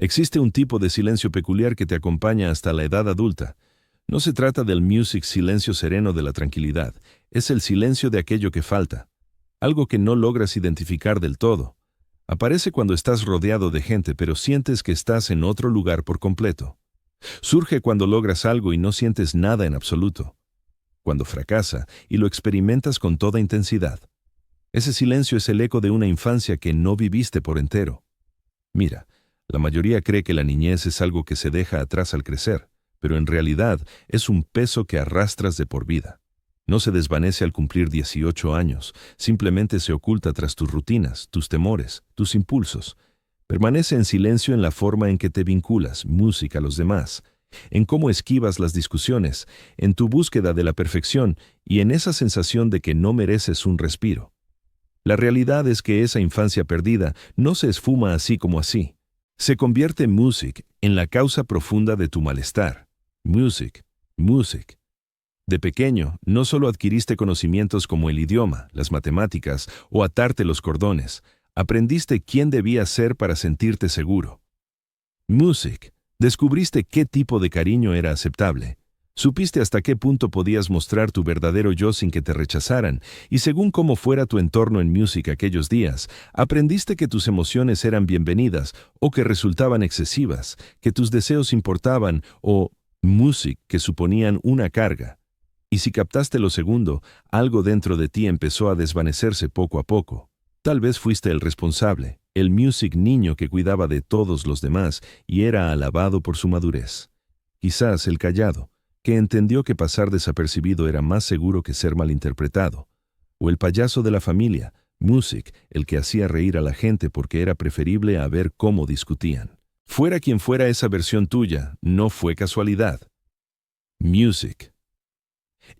Existe un tipo de silencio peculiar que te acompaña hasta la edad adulta. No se trata del music silencio sereno de la tranquilidad, es el silencio de aquello que falta, algo que no logras identificar del todo. Aparece cuando estás rodeado de gente, pero sientes que estás en otro lugar por completo. Surge cuando logras algo y no sientes nada en absoluto. Cuando fracasa y lo experimentas con toda intensidad. Ese silencio es el eco de una infancia que no viviste por entero. Mira, la mayoría cree que la niñez es algo que se deja atrás al crecer, pero en realidad es un peso que arrastras de por vida. No se desvanece al cumplir 18 años, simplemente se oculta tras tus rutinas, tus temores, tus impulsos. Permanece en silencio en la forma en que te vinculas, música, a los demás, en cómo esquivas las discusiones, en tu búsqueda de la perfección y en esa sensación de que no mereces un respiro. La realidad es que esa infancia perdida no se esfuma así como así. Se convierte music en la causa profunda de tu malestar. Music, music. De pequeño, no solo adquiriste conocimientos como el idioma, las matemáticas o atarte los cordones, aprendiste quién debías ser para sentirte seguro. Music. Descubriste qué tipo de cariño era aceptable. Supiste hasta qué punto podías mostrar tu verdadero yo sin que te rechazaran, y según cómo fuera tu entorno en music aquellos días, aprendiste que tus emociones eran bienvenidas o que resultaban excesivas, que tus deseos importaban o music que suponían una carga. Y si captaste lo segundo, algo dentro de ti empezó a desvanecerse poco a poco. Tal vez fuiste el responsable, el music niño que cuidaba de todos los demás y era alabado por su madurez. Quizás el callado, que entendió que pasar desapercibido era más seguro que ser malinterpretado. O el payaso de la familia, music, el que hacía reír a la gente porque era preferible a ver cómo discutían. Fuera quien fuera esa versión tuya, no fue casualidad. Music.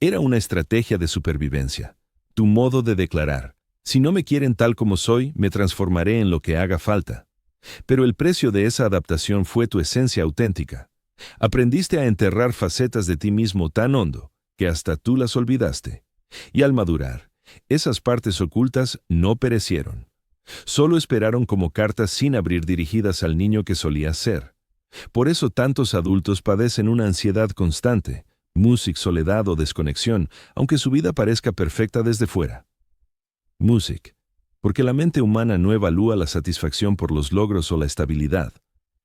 Era una estrategia de supervivencia, tu modo de declarar. Si no me quieren tal como soy, me transformaré en lo que haga falta. Pero el precio de esa adaptación fue tu esencia auténtica. Aprendiste a enterrar facetas de ti mismo tan hondo que hasta tú las olvidaste. Y al madurar, esas partes ocultas no perecieron. Solo esperaron como cartas sin abrir dirigidas al niño que solías ser. Por eso tantos adultos padecen una ansiedad constante, music, soledad o desconexión, aunque su vida parezca perfecta desde fuera. Music, porque la mente humana no evalúa la satisfacción por los logros o la estabilidad.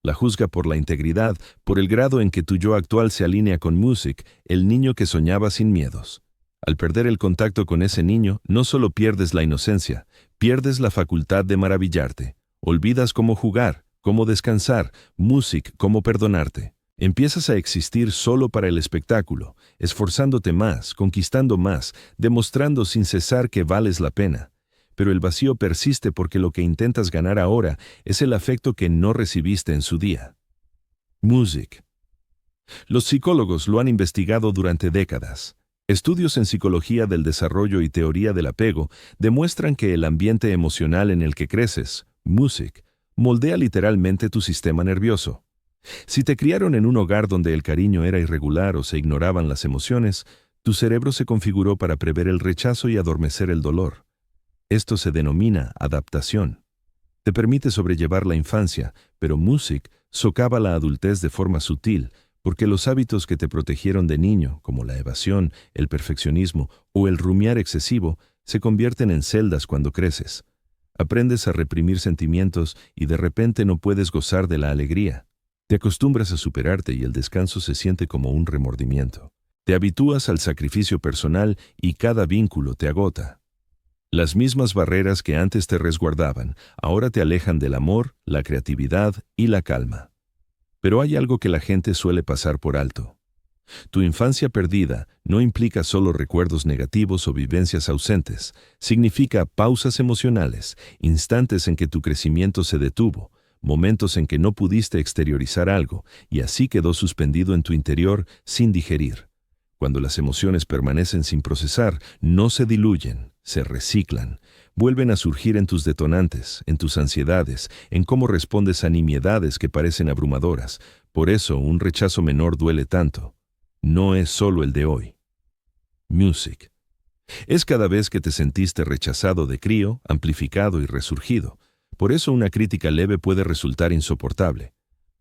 La juzga por la integridad, por el grado en que tu yo actual se alinea con music, el niño que soñaba sin miedos. Al perder el contacto con ese niño, no solo pierdes la inocencia, pierdes la facultad de maravillarte. Olvidas cómo jugar, cómo descansar, music, cómo perdonarte. Empiezas a existir solo para el espectáculo, esforzándote más, conquistando más, demostrando sin cesar que vales la pena. Pero el vacío persiste porque lo que intentas ganar ahora es el afecto que no recibiste en su día. Music. Los psicólogos lo han investigado durante décadas. Estudios en psicología del desarrollo y teoría del apego demuestran que el ambiente emocional en el que creces, music, moldea literalmente tu sistema nervioso. Si te criaron en un hogar donde el cariño era irregular o se ignoraban las emociones, tu cerebro se configuró para prever el rechazo y adormecer el dolor. Esto se denomina adaptación. Te permite sobrellevar la infancia, pero music socava la adultez de forma sutil, porque los hábitos que te protegieron de niño, como la evasión, el perfeccionismo o el rumiar excesivo, se convierten en celdas cuando creces. Aprendes a reprimir sentimientos y de repente no puedes gozar de la alegría. Te acostumbras a superarte y el descanso se siente como un remordimiento. Te habitúas al sacrificio personal y cada vínculo te agota. Las mismas barreras que antes te resguardaban, ahora te alejan del amor, la creatividad y la calma. Pero hay algo que la gente suele pasar por alto. Tu infancia perdida no implica solo recuerdos negativos o vivencias ausentes, significa pausas emocionales, instantes en que tu crecimiento se detuvo, momentos en que no pudiste exteriorizar algo y así quedó suspendido en tu interior sin digerir. Cuando las emociones permanecen sin procesar, no se diluyen, se reciclan, vuelven a surgir en tus detonantes, en tus ansiedades, en cómo respondes a nimiedades que parecen abrumadoras. Por eso un rechazo menor duele tanto. No es solo el de hoy. Music. Es cada vez que te sentiste rechazado de crío, amplificado y resurgido. Por eso una crítica leve puede resultar insoportable.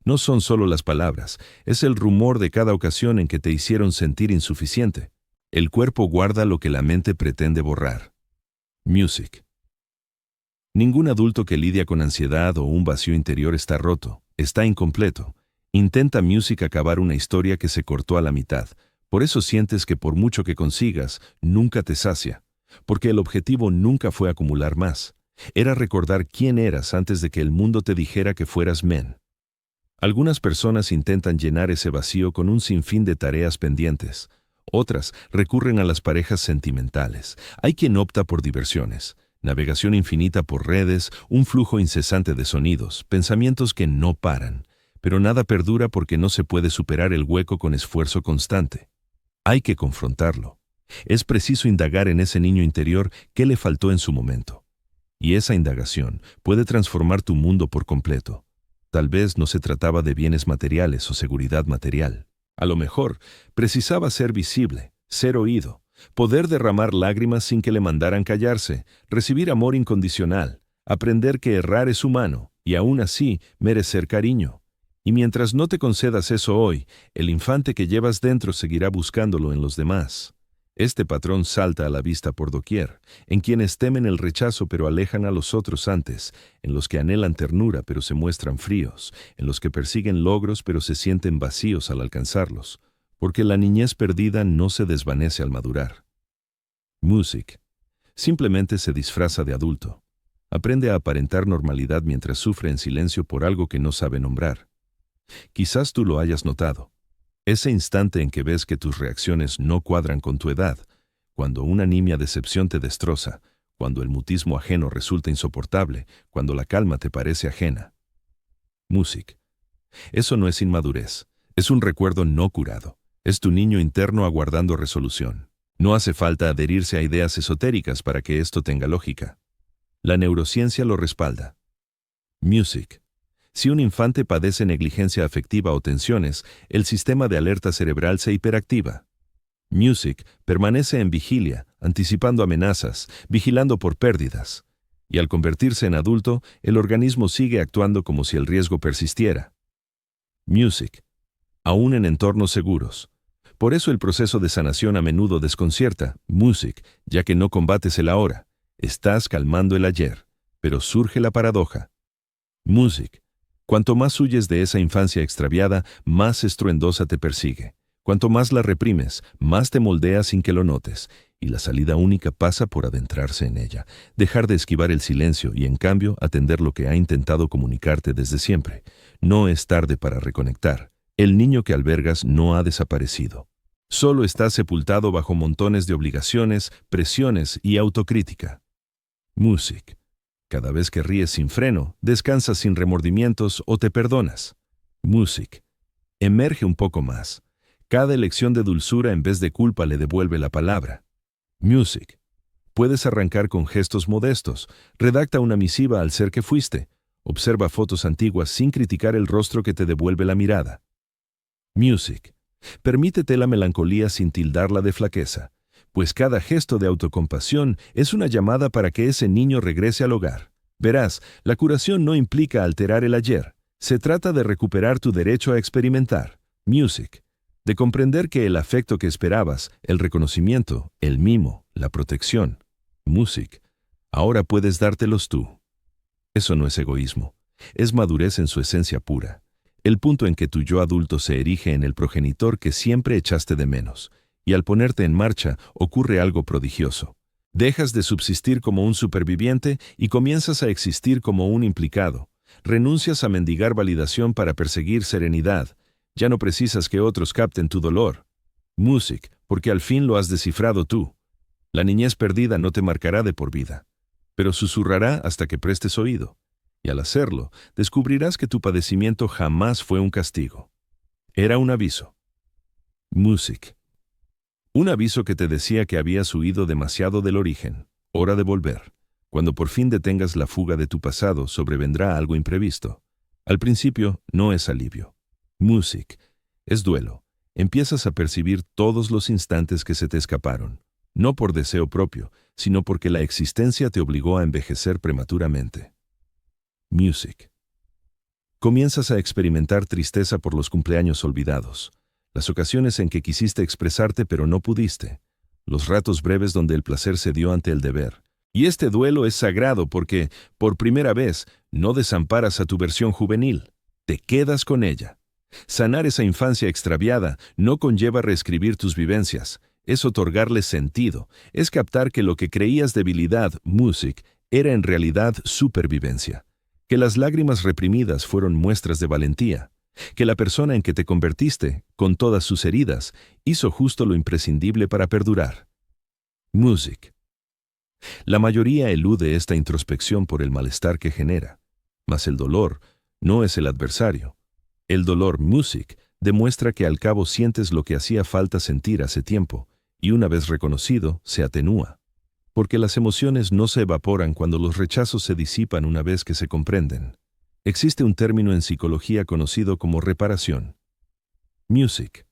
No son solo las palabras, es el rumor de cada ocasión en que te hicieron sentir insuficiente. El cuerpo guarda lo que la mente pretende borrar. Music. Ningún adulto que lidia con ansiedad o un vacío interior está roto, está incompleto. Intenta Music acabar una historia que se cortó a la mitad. Por eso sientes que por mucho que consigas, nunca te sacia. Porque el objetivo nunca fue acumular más. Era recordar quién eras antes de que el mundo te dijera que fueras men. Algunas personas intentan llenar ese vacío con un sinfín de tareas pendientes. Otras recurren a las parejas sentimentales. Hay quien opta por diversiones. Navegación infinita por redes, un flujo incesante de sonidos, pensamientos que no paran. Pero nada perdura porque no se puede superar el hueco con esfuerzo constante. Hay que confrontarlo. Es preciso indagar en ese niño interior qué le faltó en su momento. Y esa indagación puede transformar tu mundo por completo. Tal vez no se trataba de bienes materiales o seguridad material. A lo mejor precisaba ser visible, ser oído, poder derramar lágrimas sin que le mandaran callarse, recibir amor incondicional, aprender que errar es humano y aún así merecer cariño. Y mientras no te concedas eso hoy, el infante que llevas dentro seguirá buscándolo en los demás. Este patrón salta a la vista por doquier, en quienes temen el rechazo pero alejan a los otros antes, en los que anhelan ternura pero se muestran fríos, en los que persiguen logros pero se sienten vacíos al alcanzarlos, porque la niñez perdida no se desvanece al madurar. Music. Simplemente se disfraza de adulto. Aprende a aparentar normalidad mientras sufre en silencio por algo que no sabe nombrar. Quizás tú lo hayas notado. Ese instante en que ves que tus reacciones no cuadran con tu edad, cuando una nimia decepción te destroza, cuando el mutismo ajeno resulta insoportable, cuando la calma te parece ajena. Music. Eso no es inmadurez, es un recuerdo no curado. Es tu niño interno aguardando resolución. No hace falta adherirse a ideas esotéricas para que esto tenga lógica. La neurociencia lo respalda. Music. Si un infante padece negligencia afectiva o tensiones, el sistema de alerta cerebral se hiperactiva. Music permanece en vigilia, anticipando amenazas, vigilando por pérdidas. Y al convertirse en adulto, el organismo sigue actuando como si el riesgo persistiera. Music. Aún en entornos seguros. Por eso el proceso de sanación a menudo desconcierta. Music, ya que no combates el ahora. Estás calmando el ayer. Pero surge la paradoja. Music. Cuanto más huyes de esa infancia extraviada, más estruendosa te persigue. Cuanto más la reprimes, más te moldeas sin que lo notes, y la salida única pasa por adentrarse en ella, dejar de esquivar el silencio y, en cambio, atender lo que ha intentado comunicarte desde siempre. No es tarde para reconectar. El niño que albergas no ha desaparecido. Solo está sepultado bajo montones de obligaciones, presiones y autocrítica. Music. Cada vez que ríes sin freno, descansas sin remordimientos o te perdonas. Music. Emerge un poco más. Cada elección de dulzura en vez de culpa le devuelve la palabra. Music. Puedes arrancar con gestos modestos. Redacta una misiva al ser que fuiste. Observa fotos antiguas sin criticar el rostro que te devuelve la mirada. Music. Permítete la melancolía sin tildarla de flaqueza, pues cada gesto de autocompasión es una llamada para que ese niño regrese al hogar. Verás, la curación no implica alterar el ayer. Se trata de recuperar tu derecho a experimentar. Music. De comprender que el afecto que esperabas, el reconocimiento, el mimo, la protección. Music. Ahora puedes dártelos tú. Eso no es egoísmo. Es madurez en su esencia pura. El punto en que tu yo adulto se erige en el progenitor que siempre echaste de menos. Y al ponerte en marcha, ocurre algo prodigioso. Dejas de subsistir como un superviviente y comienzas a existir como un implicado. Renuncias a mendigar validación para perseguir serenidad. Ya no precisas que otros capten tu dolor. Music, porque al fin lo has descifrado tú. La niñez perdida no te marcará de por vida, pero susurrará hasta que prestes oído. Y al hacerlo, descubrirás que tu padecimiento jamás fue un castigo. Era un aviso. Music. Un aviso que te decía que habías huido demasiado del origen. Hora de volver. Cuando por fin detengas la fuga de tu pasado, sobrevendrá algo imprevisto. Al principio, no es alivio. Music. Es duelo. Empiezas a percibir todos los instantes que se te escaparon. No por deseo propio, sino porque la existencia te obligó a envejecer prematuramente. Music. Comienzas a experimentar tristeza por los cumpleaños olvidados, las ocasiones en que quisiste expresarte pero no pudiste, los ratos breves donde el placer se dio ante el deber. Y este duelo es sagrado porque, por primera vez, no desamparas a tu versión juvenil, te quedas con ella. Sanar esa infancia extraviada no conlleva reescribir tus vivencias, es otorgarles sentido, es captar que lo que creías debilidad, music, era en realidad supervivencia, que las lágrimas reprimidas fueron muestras de valentía, que la persona en que te convertiste, con todas sus heridas, hizo justo lo imprescindible para perdurar. Music. La mayoría elude esta introspección por el malestar que genera, mas el dolor no es el adversario. El dolor, music, demuestra que al cabo sientes lo que hacía falta sentir hace tiempo, y una vez reconocido, se atenúa. Porque las emociones no se evaporan cuando los rechazos se disipan una vez que se comprenden. Existe un término en psicología conocido como reparación. Music.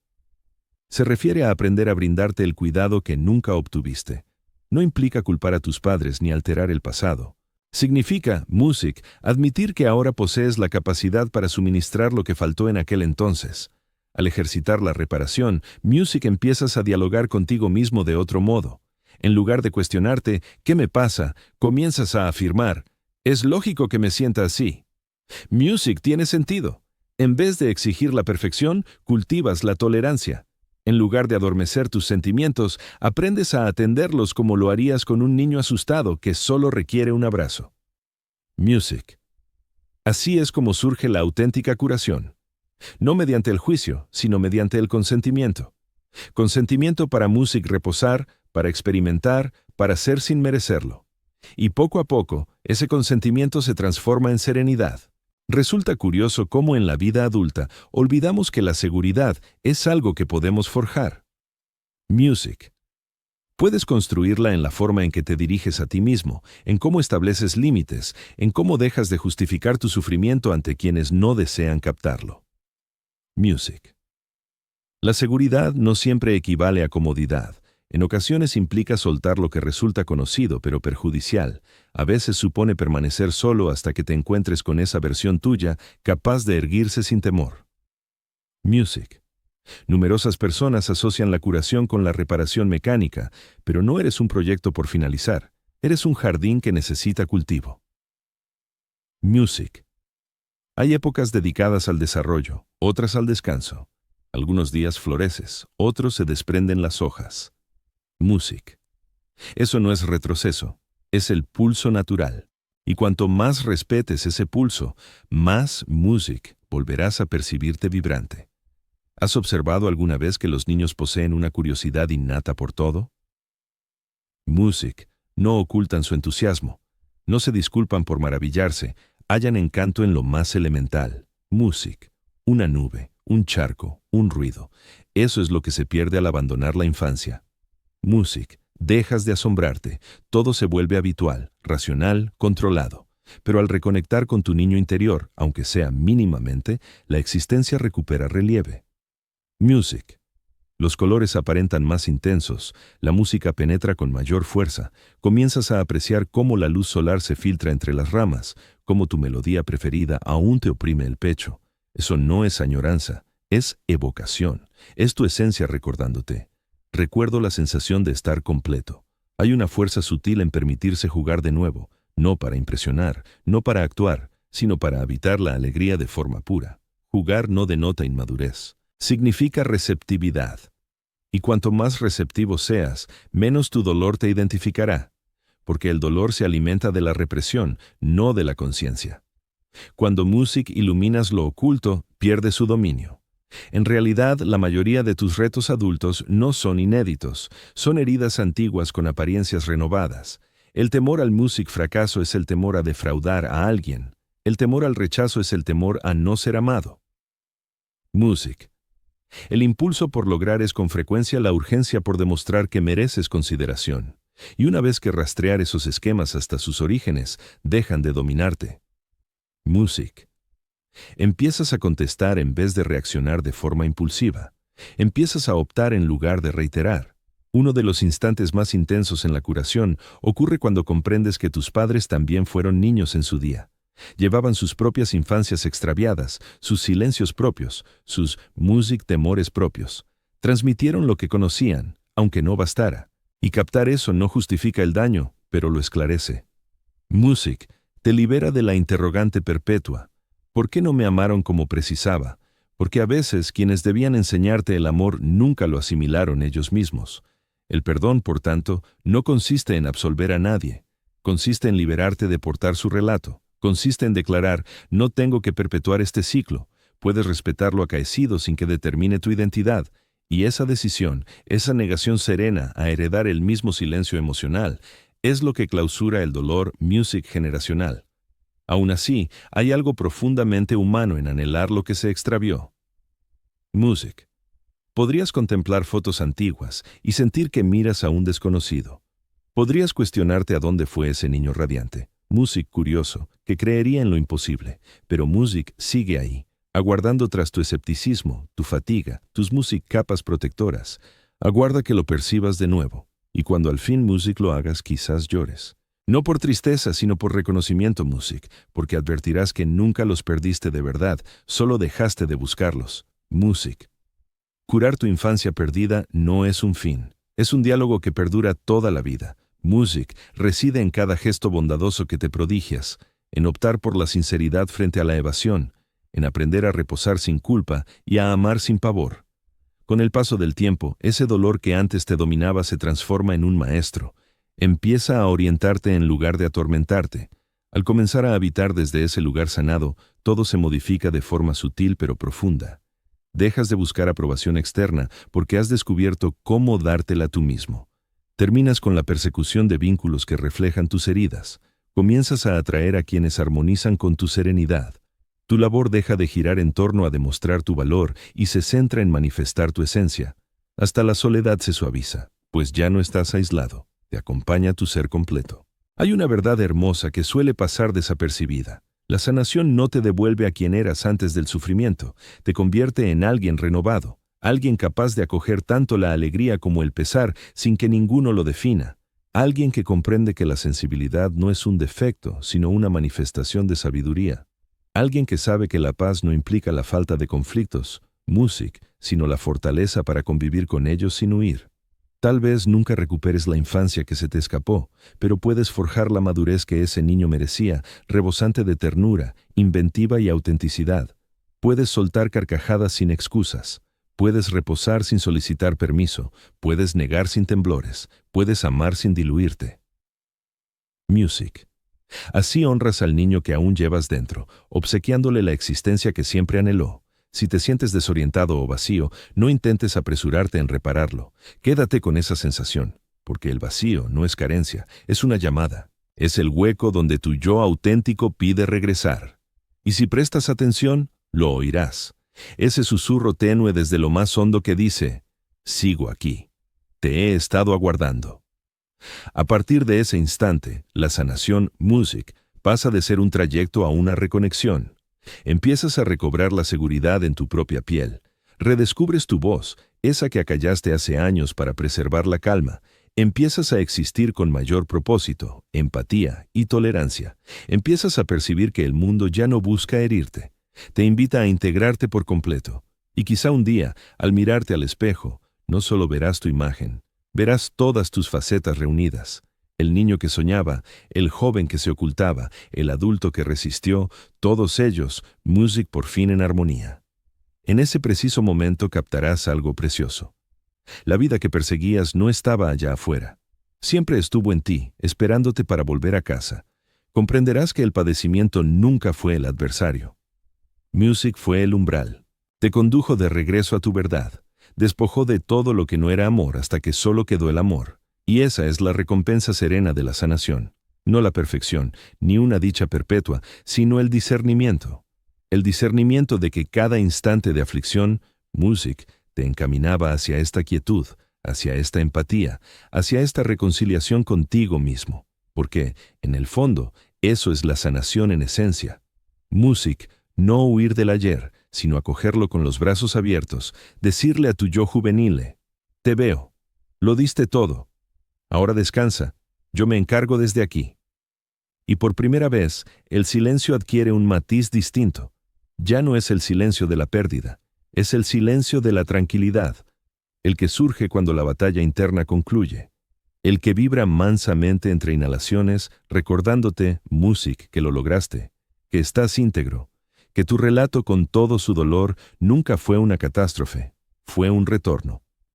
Se refiere a aprender a brindarte el cuidado que nunca obtuviste. No implica culpar a tus padres ni alterar el pasado. Significa, music, admitir que ahora posees la capacidad para suministrar lo que faltó en aquel entonces. Al ejercitar la reparación, music, empiezas a dialogar contigo mismo de otro modo. En lugar de cuestionarte, ¿qué me pasa?, comienzas a afirmar, es lógico que me sienta así. Music tiene sentido. En vez de exigir la perfección, cultivas la tolerancia. En lugar de adormecer tus sentimientos, aprendes a atenderlos como lo harías con un niño asustado que solo requiere un abrazo. Music. Así es como surge la auténtica curación. No mediante el juicio, sino mediante el consentimiento. Consentimiento para music reposar, para experimentar, para ser sin merecerlo. Y poco a poco, ese consentimiento se transforma en serenidad. Resulta curioso cómo en la vida adulta olvidamos que la seguridad es algo que podemos forjar. Music. Puedes construirla en la forma en que te diriges a ti mismo, en cómo estableces límites, en cómo dejas de justificar tu sufrimiento ante quienes no desean captarlo. Music. La seguridad no siempre equivale a comodidad. En ocasiones implica soltar lo que resulta conocido pero perjudicial. A veces supone permanecer solo hasta que te encuentres con esa versión tuya capaz de erguirse sin temor. Music. Numerosas personas asocian la curación con la reparación mecánica, pero no eres un proyecto por finalizar. Eres un jardín que necesita cultivo. Music. Hay épocas dedicadas al desarrollo, otras al descanso. Algunos días floreces, otros se desprenden las hojas. Music. Eso no es retroceso, es el pulso natural. Y cuanto más respetes ese pulso, más music volverás a percibirte vibrante. ¿Has observado alguna vez que los niños poseen una curiosidad innata por todo? Music. No ocultan su entusiasmo, no se disculpan por maravillarse, hallan encanto en lo más elemental. Music. Una nube, un charco, un ruido. Eso es lo que se pierde al abandonar la infancia. Music. Dejas de asombrarte, todo se vuelve habitual, racional, controlado. Pero al reconectar con tu niño interior, aunque sea mínimamente, la existencia recupera relieve. Music. Los colores aparentan más intensos, la música penetra con mayor fuerza, comienzas a apreciar cómo la luz solar se filtra entre las ramas, cómo tu melodía preferida aún te oprime el pecho. Eso no es añoranza, es evocación, es tu esencia recordándote. Recuerdo la sensación de estar completo. Hay una fuerza sutil en permitirse jugar de nuevo, no para impresionar, no para actuar, sino para habitar la alegría de forma pura. Jugar no denota inmadurez, significa receptividad. Y cuanto más receptivo seas, menos tu dolor te identificará, porque el dolor se alimenta de la represión, no de la conciencia. Cuando music iluminas lo oculto, pierde su dominio. En realidad, la mayoría de tus retos adultos no son inéditos, son heridas antiguas con apariencias renovadas. El temor al music fracaso es el temor a defraudar a alguien. El temor al rechazo es el temor a no ser amado. Music. El impulso por lograr es con frecuencia la urgencia por demostrar que mereces consideración. Y una vez que rastrear esos esquemas hasta sus orígenes, dejan de dominarte. Music. Empiezas a contestar en vez de reaccionar de forma impulsiva. Empiezas a optar en lugar de reiterar. Uno de los instantes más intensos en la curación ocurre cuando comprendes que tus padres también fueron niños en su día. Llevaban sus propias infancias extraviadas, sus silencios propios, sus music temores propios. Transmitieron lo que conocían, aunque no bastara. Y captar eso no justifica el daño, pero lo esclarece. Music te libera de la interrogante perpetua. ¿Por qué no me amaron como precisaba? Porque a veces quienes debían enseñarte el amor nunca lo asimilaron ellos mismos. El perdón, por tanto, no consiste en absolver a nadie. Consiste en liberarte de portar su relato. Consiste en declarar, no tengo que perpetuar este ciclo. Puedes respetar lo acaecido sin que determine tu identidad. Y esa decisión, esa negación serena a heredar el mismo silencio emocional, es lo que clausura el dolor music generacional. Aún así, hay algo profundamente humano en anhelar lo que se extravió. Music. Podrías contemplar fotos antiguas y sentir que miras a un desconocido. Podrías cuestionarte a dónde fue ese niño radiante. Music curioso, que creería en lo imposible, pero Music sigue ahí, aguardando tras tu escepticismo, tu fatiga, tus Music capas protectoras. Aguarda que lo percibas de nuevo, y cuando al fin Music lo hagas, quizás llores. No por tristeza, sino por reconocimiento, Music, porque advertirás que nunca los perdiste de verdad, solo dejaste de buscarlos. Music. Curar tu infancia perdida no es un fin, es un diálogo que perdura toda la vida. Music reside en cada gesto bondadoso que te prodigias, en optar por la sinceridad frente a la evasión, en aprender a reposar sin culpa y a amar sin pavor. Con el paso del tiempo, ese dolor que antes te dominaba se transforma en un maestro. Empieza a orientarte en lugar de atormentarte. Al comenzar a habitar desde ese lugar sanado, todo se modifica de forma sutil pero profunda. Dejas de buscar aprobación externa porque has descubierto cómo dártela tú mismo. Terminas con la persecución de vínculos que reflejan tus heridas. Comienzas a atraer a quienes armonizan con tu serenidad. Tu labor deja de girar en torno a demostrar tu valor y se centra en manifestar tu esencia. Hasta la soledad se suaviza, pues ya no estás aislado. Te acompaña tu ser completo. Hay una verdad hermosa que suele pasar desapercibida. La sanación no te devuelve a quien eras antes del sufrimiento, te convierte en alguien renovado. Alguien capaz de acoger tanto la alegría como el pesar sin que ninguno lo defina. Alguien que comprende que la sensibilidad no es un defecto, sino una manifestación de sabiduría. Alguien que sabe que la paz no implica la falta de conflictos, Music, sino la fortaleza para convivir con ellos sin huir. Tal vez nunca recuperes la infancia que se te escapó, pero puedes forjar la madurez que ese niño merecía, rebosante de ternura, inventiva y autenticidad. Puedes soltar carcajadas sin excusas. Puedes reposar sin solicitar permiso, puedes negar sin temblores, puedes amar sin diluirte. Music. Así honras al niño que aún llevas dentro, obsequiándole la existencia que siempre anheló. Si te sientes desorientado o vacío, no intentes apresurarte en repararlo. Quédate con esa sensación, porque el vacío no es carencia, es una llamada. Es el hueco donde tu yo auténtico pide regresar. Y si prestas atención, lo oirás. Ese susurro tenue desde lo más hondo que dice, sigo aquí, te he estado aguardando. A partir de ese instante, la sanación Music pasa de ser un trayecto a una reconexión. Empiezas a recobrar la seguridad en tu propia piel. Redescubres tu voz, esa que acallaste hace años para preservar la calma. Empiezas a existir con mayor propósito, empatía y tolerancia. Empiezas a percibir que el mundo ya no busca herirte. Te invita a integrarte por completo. Y quizá un día, al mirarte al espejo, no solo verás tu imagen, verás todas tus facetas reunidas. El niño que soñaba, el joven que se ocultaba, el adulto que resistió, todos ellos, Music por fin en armonía. En ese preciso momento captarás algo precioso. La vida que perseguías no estaba allá afuera. Siempre estuvo en ti, esperándote para volver a casa. Comprenderás que el padecimiento nunca fue el adversario. Music fue el umbral. Te condujo de regreso a tu verdad. Despojó de todo lo que no era amor hasta que solo quedó el amor. Y esa es la recompensa serena de la sanación. No la perfección, ni una dicha perpetua, sino el discernimiento. El discernimiento de que cada instante de aflicción, Music, te encaminaba hacia esta quietud, hacia esta empatía, hacia esta reconciliación contigo mismo. Porque, en el fondo, eso es la sanación en esencia. Music, no huir del ayer, sino acogerlo con los brazos abiertos, decirle a tu yo juvenil, te veo, lo diste todo. Ahora descansa, yo me encargo desde aquí. Y por primera vez, el silencio adquiere un matiz distinto. Ya no es el silencio de la pérdida, es el silencio de la tranquilidad, el que surge cuando la batalla interna concluye, el que vibra mansamente entre inhalaciones, recordándote, Music, que lo lograste, que estás íntegro, que tu relato con todo su dolor nunca fue una catástrofe, fue un retorno.